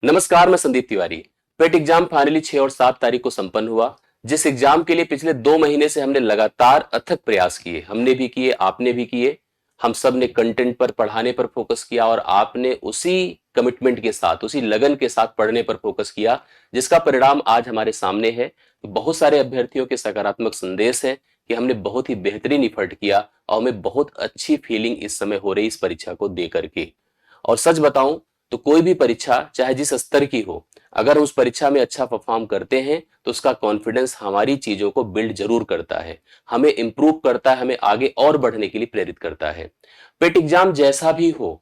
नमस्कार, मैं संदीप तिवारी। पेट exam finally 6 और 7 तारीख को संपन्न हुआ। जिस एग्जाम के लिए पिछले 2 महीने से हमने लगातार अथक प्रयास किए, हमने भी किए, आपने भी किए। हम सब ने कंटेंट पर, पढ़ाने पर फोकस किया और आपने उसी कमिटमेंट के साथ, उसी लगन के साथ पढ़ने पर फोकस किया, जिसका परिणाम आज हमारे सामने है। बहुत सारे अभ्यर्थियों के सकारात्मक संदेश हैं कि हमने बहुत ही बेहतरीन एफर्ट किया और हमें बहुत अच्छी फीलिंग इस समय हो रही इस परीक्षा को दे करके। और सच बताऊं तो कोई भी परीक्षा चाहे जिस स्तर की हो, अगर उस परीक्षा में अच्छा परफॉर्म करते हैं तो उसका कॉन्फिडेंस हमारी चीजों को बिल्ड जरूर करता है, हमें इंप्रूव करता है, हमें आगे और बढ़ने के लिए प्रेरित करता है। पेट एग्जाम जैसा भी हो,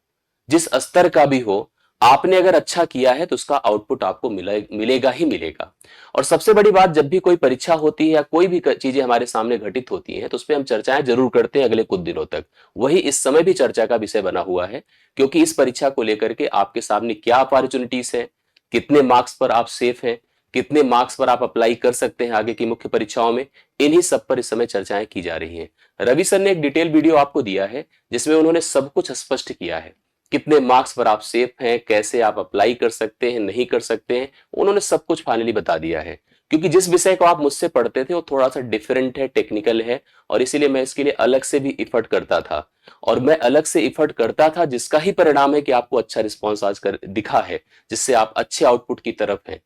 जिस स्तर का भी हो, आपने अगर अच्छा किया है तो उसका आउटपुट आपको मिलेगा ही मिलेगा। और सबसे बड़ी बात, जब भी कोई परीक्षा होती है या कोई भी चीजें हमारे सामने घटित होती हैं तो उस पर हम चर्चाएं जरूर करते हैं अगले कुछ दिनों तक। वही इस समय भी चर्चा का विषय बना हुआ है, क्योंकि इस परीक्षा को लेकर के आपके सामने क्या अपॉर्चुनिटीज है, कितने मार्क्स पर आप सेफ हैं, कितने मार्क्स पर आप अप्लाई कर सकते हैं आगे की मुख्य परीक्षाओं में, इन्हीं सब पर इस समय चर्चाएं की जा रही हैं। रवि सर ने एक डिटेल वीडियो आपको दिया है जिसमें उन्होंने सब कुछ स्पष्ट किया है। कितने मार्क्स पर आप सेफ हैं, कैसे आप अप्लाई कर सकते हैं, नहीं कर सकते हैं, उन्होंने सब कुछ फाइनली बता दिया है। क्योंकि जिस विषय को आप मुझसे पढ़ते थे वो थोड़ा सा डिफरेंट है, टेक्निकल है, और इसीलिए मैं इसके लिए अलग से भी इफर्ट करता था। और मैं अलग से इफर्ट करता था, जिसका ही परिणाम है कि आपको अच्छा रिस्पॉन्स आज कर दिखा है, जिससे आप अच्छे आउटपुट की तरफ हैं।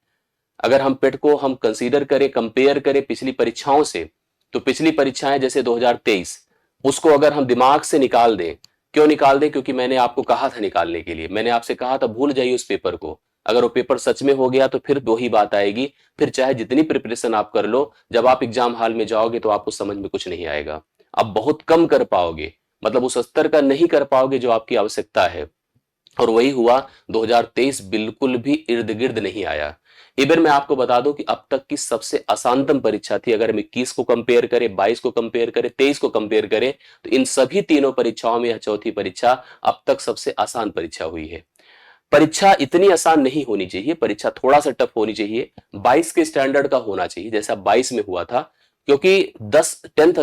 अगर हम पेट को हम कंसीडर करें, कंपेयर करें पिछली परीक्षाओं से, तो पिछली परीक्षाएं जैसे 2023, उसको अगर हम दिमाग से निकाल दें, क्यों निकाल दें? क्योंकि मैंने आपको कहा था निकालने के लिए, मैंने आपसे कहा था भूल जाइए उस पेपर को। अगर वो पेपर सच में हो गया तो फिर दो ही बात आएगी, फिर चाहे जितनी प्रिपरेशन आप कर लो, जब आप एग्जाम हॉल में जाओगे तो आपको समझ में कुछ नहीं आएगा। आप बहुत कम कर पाओगे, मतलब उस स्तर का नहीं कर पाओगे जो आपकी आवश्यकता है। और वही हुआ, 2023 बिल्कुल भी इर्द गिर्द नहीं आया। इधर मैं आपको बता दूं कि अब तक की सबसे आसानतम परीक्षा थी। अगर हम 21 को कंपेयर करें, 22 को कंपेयर करें, 23 को कंपेयर करें, तो इन सभी तीनों परीक्षाओं में यह चौथी परीक्षा अब तक सबसे आसान परीक्षा हुई है। परीक्षा इतनी आसान नहीं होनी चाहिए, परीक्षा थोड़ा सा टफ होनी चाहिए, 22 के स्टैंडर्ड का होना चाहिए जैसा 22 में हुआ था। क्योंकि 10th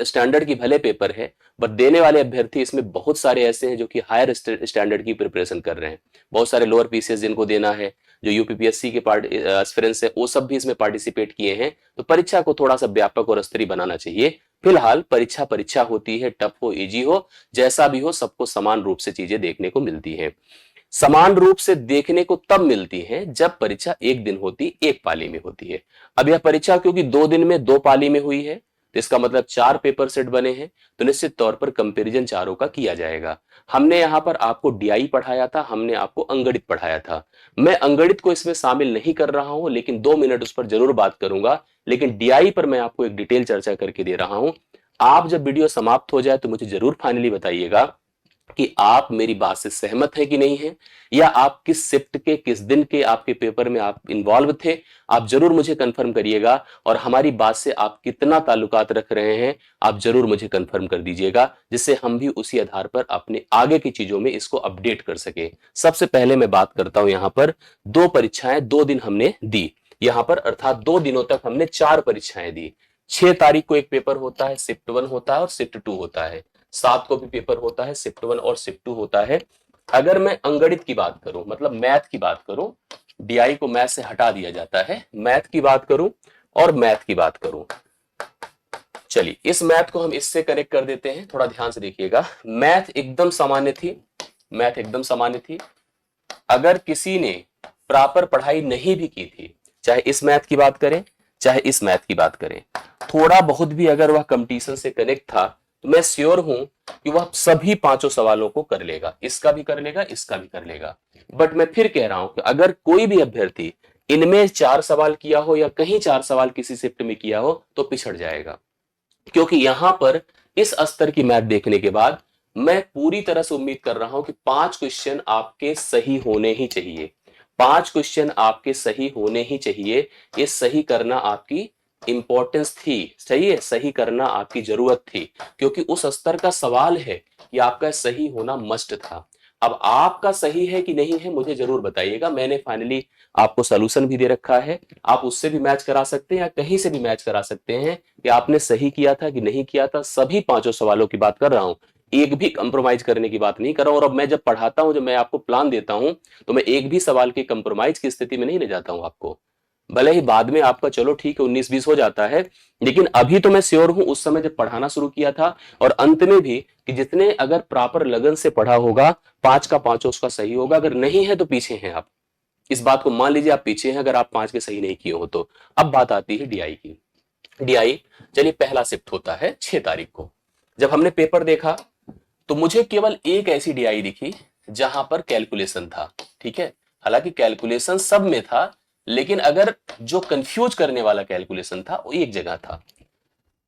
स्टैंडर्ड की भले पेपर है, बट देने वाले अभ्यर्थी इसमें बहुत सारे ऐसे हैं जो कि हायर स्टैंडर्ड की प्रिपरेशन कर रहे हैं। बहुत सारे लोअर पीसीएस जिनको देना है, जो यूपीपीएससी के एस्पिरेंट्स है, वो सब भी इसमें पार्टिसिपेट किए हैं। तो परीक्षा को थोड़ा सा व्यापक और स्तरीय बनाना चाहिए। फिलहाल परीक्षा परीक्षा होती है, टफ हो इजी हो, जैसा भी हो, सबको समान रूप से चीजें देखने को मिलती है। समान रूप से देखने को तब मिलती है जब परीक्षा एक दिन होती, एक पाली में होती है। अब यह परीक्षा क्योंकि 2 दिन में 2 पाली में हुई है, तो इसका मतलब 4 पेपर सेट बने हैं, तो निश्चित तौर पर कंपैरिजन चारों का किया जाएगा। हमने यहां पर आपको डीआई पढ़ाया था, हमने आपको अंगणित पढ़ाया था। मैं अंगणित को इसमें शामिल नहीं कर रहा हूं, लेकिन 2 मिनट उस पर जरूर बात करूंगा। लेकिन डीआई पर मैं आपको एक डिटेल चर्चा करके दे रहा हूं। आप जब वीडियो समाप्त हो जाए तो मुझे जरूर फाइनली बताइएगा कि आप मेरी बात से सहमत हैं कि नहीं है, या आप किस शिफ्ट के, किस दिन के आपके पेपर में आप इन्वॉल्व थे। आप जरूर मुझे कंफर्म करिएगा, और हमारी बात से आप कितना ताल्लुकात रख रहे हैं आप जरूर मुझे कंफर्म कर दीजिएगा, जिससे हम भी उसी आधार पर अपने आगे की चीजों में इसको अपडेट कर सके। सबसे पहले मैं बात करता हूं, यहां पर 2 परीक्षाएं 2 दिन हमने दी, यहां पर अर्थात 2 दिनों तक हमने 4 परीक्षाएं दी। 6 तारीख को एक पेपर होता है, शिफ्ट 1 होता है और शिफ्ट 2 होता है। 7 को भी पेपर होता है, शिफ्ट 1 और शिफ्ट 2 होता है। अगर मैं अंगणित की बात करूं, मतलब मैथ की बात करूं, डीआई को मैथ से हटा दिया जाता है, मैथ की बात करूं और मैथ की बात करूं, चलिए इस मैथ को हम इससे कनेक्ट कर देते हैं। थोड़ा ध्यान से देखिएगा, मैथ एकदम सामान्य थी, मैथ एकदम सामान्य थी। अगर किसी ने प्रॉपर पढ़ाई नहीं भी की थी, चाहे इस मैथ की बात करें, चाहे इस मैथ की बात करें, थोड़ा बहुत भी अगर वह कंपटीशन से कनेक्ट था, तो मैं श्योर हूं कि वह सभी 5 सवालों को कर लेगा, इसका भी कर लेगा, इसका भी कर लेगा। बट मैं फिर कह रहा हूं कि अगर कोई भी अभ्यर्थी इनमें 4 सवाल किया हो या कहीं 4 सवाल किसी शिफ्ट में किया हो तो पिछड़ जाएगा। क्योंकि यहां पर इस स्तर की मैथ देखने के बाद मैं पूरी तरह से उम्मीद कर रहा हूं कि 5 क्वेश्चन आपके सही होने ही चाहिए। 5 क्वेश्चन आपके सही होने ही चाहिए। ये सही करना आपकी इंपॉर्टेंस थी, सही है, सही करना आपकी जरूरत थी, क्योंकि उस स्तर का सवाल है कि आपका सही होना मस्ट था। अब आपका सही है कि नहीं है मुझे जरूर बताइएगा। मैंने फाइनली आपको सॉल्यूशन भी दे रखा है, आप उससे भी मैच करा सकते हैं या कहीं से भी मैच करा सकते हैं कि आपने सही किया था कि नहीं किया था। सभी 5 सवालों की बात कर रहा हूं, एक भी कंप्रोमाइज करने की बात नहीं कर रहा हूं। और अब मैं जब पढ़ाता हूं, जब मैं आपको प्लान देता हूं, तो मैं एक भी सवाल की कंप्रोमाइज की स्थिति में नहीं ले जाता हूं आपको। भले ही बाद में आपका चलो ठीक है 19-20 हो जाता है, लेकिन अभी तो मैं श्योर हूं उस समय जब पढ़ाना शुरू किया था और अंत में भी, कि जितने अगर प्रॉपर लगन से पढ़ा होगा, 5 का 5 उसका सही होगा। अगर नहीं है तो पीछे हैं आप, इस बात को मान लीजिए आप पीछे हैं अगर आप 5 के सही नहीं किए हो तो। अब बात आती है डीआई की। डीआई, चलिए पहला शिफ्ट होता है 6 तारीख को। जब हमने पेपर देखा तो मुझे केवल एक ऐसी डीआई दिखी जहां पर कैलकुलेशन था, ठीक है। हालांकि कैलकुलेशन सब में था, लेकिन अगर जो कंफ्यूज करने वाला कैलकुलेशन था वो एक जगह था।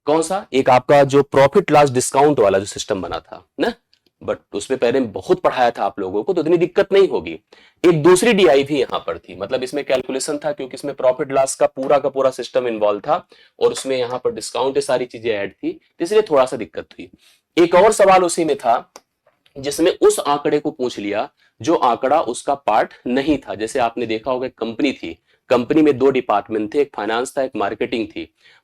कौन सा? एक आपका जो प्रॉफिट लॉस डिस्काउंट वाला जो सिस्टम बना था ना, बट उसमें पहले बहुत पढ़ाया था आप लोगों को, तो इतनी दिक्कत नहीं होगी। एक दूसरी डीआई भी यहां पर थी, मतलब इसमें कैलकुलेशन था क्योंकि इसमें प्रॉफिट लॉस का पूरा सिस्टम इन्वॉल्व था और उसमें यहां पर डिस्काउंट ये सारी चीजें ऐड थी, इसलिए थोड़ा सा दिक्कत हुई। एक और सवाल उसी में था जिसमें उस आंकड़े को पूछ लिया जो आंकड़ा उसका पार्ट नहीं था। जैसे आपने देखा होगा कंपनी थी, कंपनी में 2 डिपार्टमेंट थे, एक फाइनेंस था, एक मार्केटिंग थी।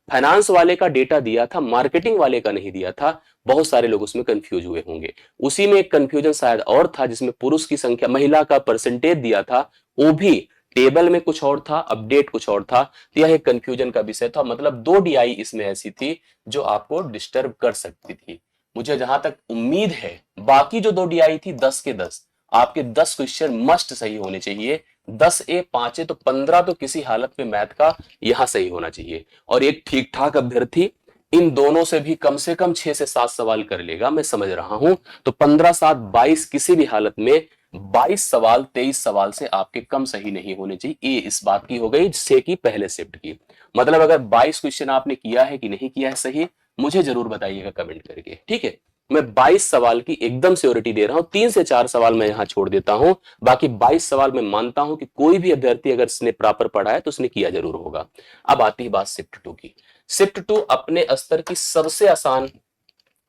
फाइनेंस वाले का डेटा दिया था, मार्केटिंग वाले का नहीं दिया था। बहुत सारे लोग उसमें कंफ्यूज हुए होंगे। उसी में एक कंफ्यूजन शायद और था जिसमें पुरुष की संख्या, महिला का परसेंटेज दिया था, वो भी टेबल में कुछ और था, अपडेट कुछ और था। तो यह एक कंफ्यूजन का विषय था। मतलब 2 डीआई इसमें ऐसी थी जो आपको डिस्टर्ब कर सकती थी। मुझे जहां तक उम्मीद है बाकी जो 2 डीआई थी 10 के 10 आपके 10 क्वेश्चन मस्ट सही होने चाहिए। 10 5 तो 15 तो किसी हालत में मैथ का यहां सही होना चाहिए। और एक ठीक ठाक अभ्यर्थी इन दोनों से भी कम से कम 6 से 7 सवाल कर लेगा, मैं समझ रहा हूं। तो 15 7 22 किसी भी हालत में 22 सवाल 23 सवाल से आपके कम सही नहीं होने चाहिए। ये इस बात की हो गई जिससे कि पहले शिफ्ट की। मतलब अगर 22 क्वेश्चन आपने किया है कि नहीं किया है सही, मुझे जरूर बताइएगा कमेंट करके, ठीक है। मैं 22 सवाल की एकदम श्योरिटी दे रहा हूं, 3 से 4 सवाल मैं यहां छोड़ देता हूं, बाकी 22 सवाल मैं मानता हूं कि कोई भी अभ्यर्थी अगर इसने प्रॉपर पढ़ा है तो उसने किया जरूर होगा। अब आती है बात शिफ्ट 2 की। शिफ्ट 2 अपने स्तर की सबसे आसान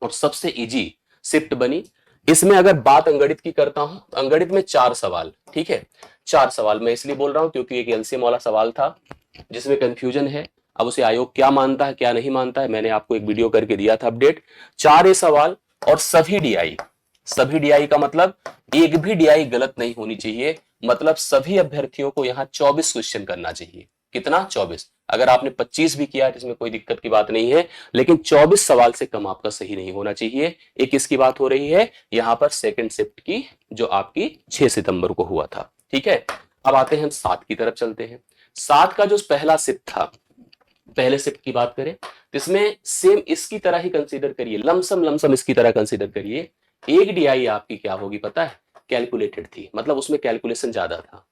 और सबसे इजी शिफ्ट बनी। इसमें अगर बात अंगणित की करता हूं, अंगणित में 4 सवाल, ठीक है। 4 सवाल मैं इसलिए बोल रहा हूं क्योंकि एक एलसीएम वाला सवाल था जिसमें कंफ्यूजन है। अब उसे आयोग क्या मानता है क्या नहीं मानता है, मैंने आपको एक वीडियो करके दिया था अपडेट। 4 सवाल और सभी डीआई, सभी डीआई का मतलब एक भी डीआई गलत नहीं होनी चाहिए। मतलब सभी अभ्यर्थियों को यहां 24 क्वेश्चन करना चाहिए। कितना? 24। अगर आपने 25 भी किया है इसमें कोई दिक्कत की बात नहीं है, लेकिन 24 सवाल से कम आपका सही नहीं होना चाहिए। एक इसकी बात हो रही है यहां पर सेकंड शिफ्ट की, जो आपकी 6 सितंबर को हुआ था, ठीक है। अब आते हैं हम 7 की तरफ चलते हैं। 7 का जो पहला शिफ्ट था, पहले शिफ्ट की बात करें तो इसमें सेम इसकी तरह ही कंसीडर करिए, लमसम लमसम इसकी तरह कंसीडर करिए। एक डीआई आपकी क्या होगी पता है? कैलकुलेटेड थी, मतलब उसमें कैलकुलेशन ज्यादा था।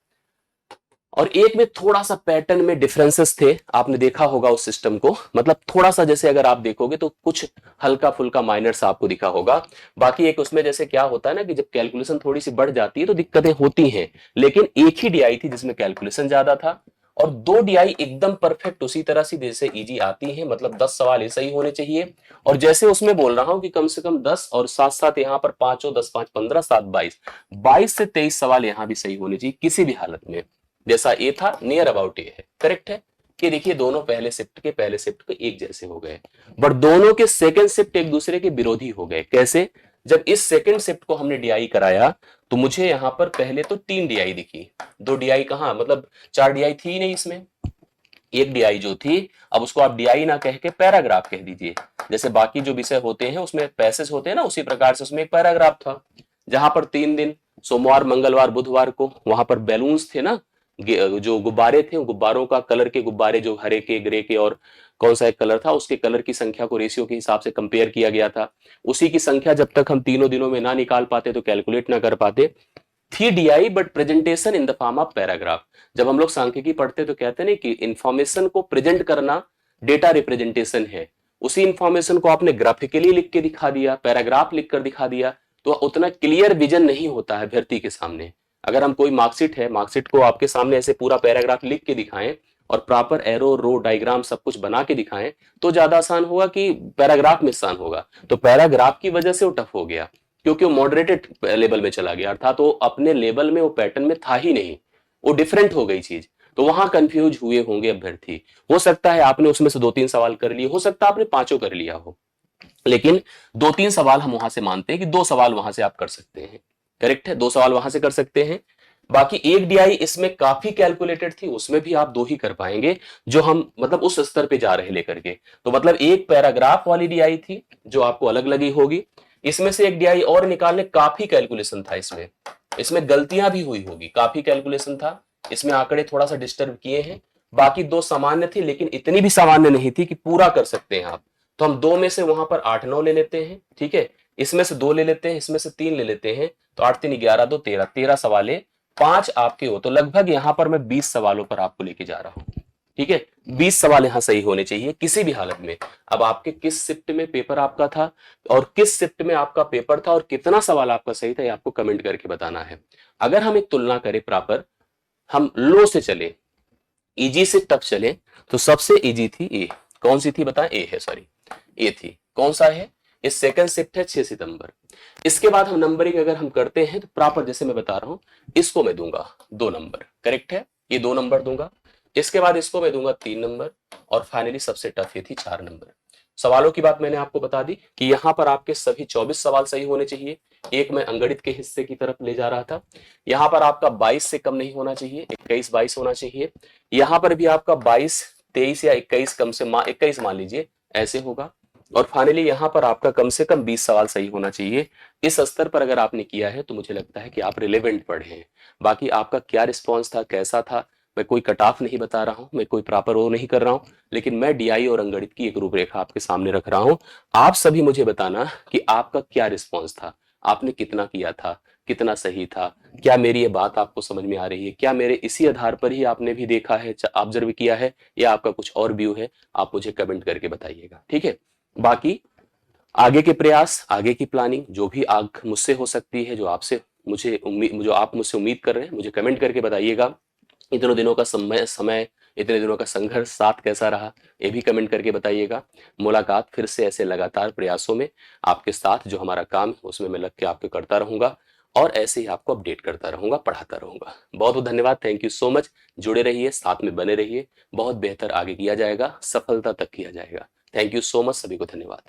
और एक में थोड़ा सा पैटर्न में डिफरेंसेस थे, आपने देखा होगा उस सिस्टम को। मतलब थोड़ा सा जैसे अगर आप देखोगे तो कुछ हल्का फुल्का माइनर आपको दिखा होगा। बाकी एक उसमें जैसे क्या होता है ना कि जब कैलकुलेशन थोड़ी सी बढ़ जाती है तो दिक्कतें होती हैं, लेकिन एक ही डीआई थी जिसमें कैलकुलेशन ज्यादा था। और 2 डीआई एकदम परफेक्ट उसी तरह से जैसे इजी आती है, मतलब 10 सवाल ही सही होने चाहिए। और जैसे उसमें बोल रहा हूं कि कम से कम 10 और साथ साथ यहाँ पर 5 10 5 15 7 22, 22 से 23 सवाल यहां भी सही होने चाहिए किसी भी हालत में। जैसा ए था नियर अबाउट ए है, करेक्ट है। कि देखिए दोनों पहले शिफ्ट के एक जैसे हो गए, बट दोनों के सेकंड शिफ्ट एक दूसरे के विरोधी हो गए। कैसे? जब इस सेकंड शिफ्ट को हमने डीआई कराया तो मुझे यहां पर पहले तो 3 डीआई दिखी, 2 डीआई कहां, मतलब 4 डीआई थी ही नहीं इसमें। एक डीआई जो थी, अब उसको आप डीआई ना कह के पैराग्राफ कह दीजिए। जैसे बाकी जो विषय होते हैं उसमें पैसेज होते हैं ना, उसी प्रकार से उसमें एक पैराग्राफ था जहां पर 3 दिन, सोमवार मंगलवार बुधवार को वहां पर बैलून्स थे ना, जो गुब्बारे थे, गुब्बारों का कलर के गुब्बारे जो हरे के, ग्रे के और कौन सा एक कलर था, उसके कलर की संख्या को रेशियो के हिसाब से कंपेयर किया गया था। उसी की संख्या जब तक हम तीनों दिनों में ना निकाल पाते तो कैलकुलेट ना कर पाते। थी DI but presentation in the form of paragraph. जब हम लोग सांख्यिकी पढ़ते तो कहते हैं कि इंफॉर्मेशन को प्रेजेंट करना डेटा रिप्रेजेंटेशन है। उसी इंफॉर्मेशन को आपने ग्राफिकली लिख के दिखा दिया, पैराग्राफ लिख कर दिखा दिया, तो उतना क्लियर विजन नहीं होता है अभ्यर्थी के सामने। अगर हम कोई मार्कशीट है, मार्कशीट को आपके सामने ऐसे पूरा पैराग्राफ लिख के दिखाएं और प्रॉपर एरो रो डायग्राम सब कुछ बना के दिखाएं तो ज्यादा आसान होगा कि पैराग्राफ में आसान होगा। तो पैराग्राफ की वजह से वो टफ हो गया क्योंकि वो मॉडरेटेड लेवल में चला गया, अर्थात वो अपने लेवल में वो पैटर्न में था ही नहीं, वो डिफरेंट हो गई चीज। तो वहां कंफ्यूज हुए होंगे अभ्यर्थी। हो सकता है आपने उसमें से 2-3 सवाल कर लिए, हो सकता है आपने 5 कर लिया हो, लेकिन 2-3 सवाल हम वहां से मानते हैं कि 2 सवाल वहां से आप कर सकते हैं। करेक्ट है, 2 सवाल वहां से कर सकते हैं। बाकी एक डीआई इसमें काफी कैलकुलेटेड थी, उसमें भी आप 2 ही कर पाएंगे, जो हम मतलब उस स्तर पे जा रहे लेकर के। तो मतलब एक पैराग्राफ वाली डीआई थी जो आपको अलग लगी होगी। इसमें से एक डीआई और निकालने, काफी कैलकुलेशन था इसमें, इसमें गलतियां भी हुई होगी, काफी कैलकुलेशन था इसमें, आंकड़े थोड़ा सा डिस्टर्ब किए हैं। बाकी 2 सामान्य थी, लेकिन इतनी भी सामान्य नहीं थी कि पूरा कर सकते हैं आप। तो हम 2 में से वहां पर 8-9 ले लेते हैं, ठीक है। इसमें से 2 ले लेते हैं, इसमें से 3 ले लेते हैं, तो 8 3 11 2 13, 13 सवाले 5 आपके हो, तो लगभग यहां पर मैं 20 सवालों पर आपको लेके जा रहा हूं, ठीक है। 20 सवाल यहां सही होने चाहिए किसी भी हालत में। अब आपके किस शिफ्ट में पेपर आपका था और किस शिफ्ट में आपका पेपर था और कितना सवाल आपका सही था, ये आपको कमेंट करके बताना है। अगर हम एक तुलना करें प्रॉपर, हम लो से चले, इजी से टफ चले, तो सबसे इजी थी ए। कौन सी थी बताएं? ए है, सॉरी, ए थी। कौन सा है? इस सेकंड शिफ्ट है 6 सितंबर। इसके बाद हम नंबरिंग अगर हम करते हैं तो प्रॉपर जैसे मैं बता रहा हूं, इसको मैं दूंगा 2 नंबर, करेक्ट है, ये 2 नंबर दूंगा। इसके बाद इसको मैं दूंगा 3 नंबर, और फाइनली सबसे टफ ये थी 4 नंबर। सवालों की बात मैंने आपको बता दी कि यहां पर आपके सभी 24 सवाल सही होने चाहिए। एक मैं अंगणित के हिस्से की तरफ ले जा रहा था। यहां पर आपका 22 से कम नहीं होना चाहिए, 21-22 होना चाहिए। यहां पर भी आपका 22, 23 या 21 कम से 21 मान लीजिए, ऐसे होगा। और फाइनली यहां पर आपका कम से कम 20 सवाल सही होना चाहिए। इस स्तर पर अगर आपने किया है तो मुझे लगता है कि आप रिलेवेंट पढ़े हैं। बाकी आपका क्या रिस्पॉन्स था, कैसा था, मैं कोई कट ऑफ नहीं बता रहा हूं, मैं कोई प्रॉपर वो नहीं कर रहा हूं, लेकिन मैं डीआई और अंगणित की एक रूपरेखा आपके सामने रख रहा हूं। आप सभी मुझे बताना कि आपका क्या रिस्पॉन्स था, आपने कितना किया था, कितना सही था, क्या मेरी ये बात आपको समझ में आ रही है, क्या मेरे इसी आधार पर ही आपने भी देखा है, ऑब्जर्व किया है, या आपका कुछ और व्यू है, आप मुझे कमेंट करके बताइएगा, ठीक है। बाकी आगे के प्रयास, आगे की प्लानिंग जो भी आग मुझसे हो सकती है, जो आपसे मुझे उम्मीद, जो आप मुझसे उम्मीद कर रहे हैं, मुझे कमेंट करके बताइएगा। इतने दिनों का समय इतने दिनों का संघर्ष साथ कैसा रहा, ये भी कमेंट करके बताइएगा। मुलाकात फिर से ऐसे लगातार प्रयासों में आपके साथ, जो हमारा काम है उसमें मैं लग के आपके करता रहूंगा, और ऐसे ही आपको अपडेट करता रहूंगा, पढ़ाता रहूंगा। बहुत बहुत धन्यवाद, थैंक यू सो मच। जुड़े रहिए, साथ में बने रहिए, बहुत बेहतर आगे किया जाएगा, सफलता तक किया जाएगा। थैंक यू सो मच, सभी को धन्यवाद।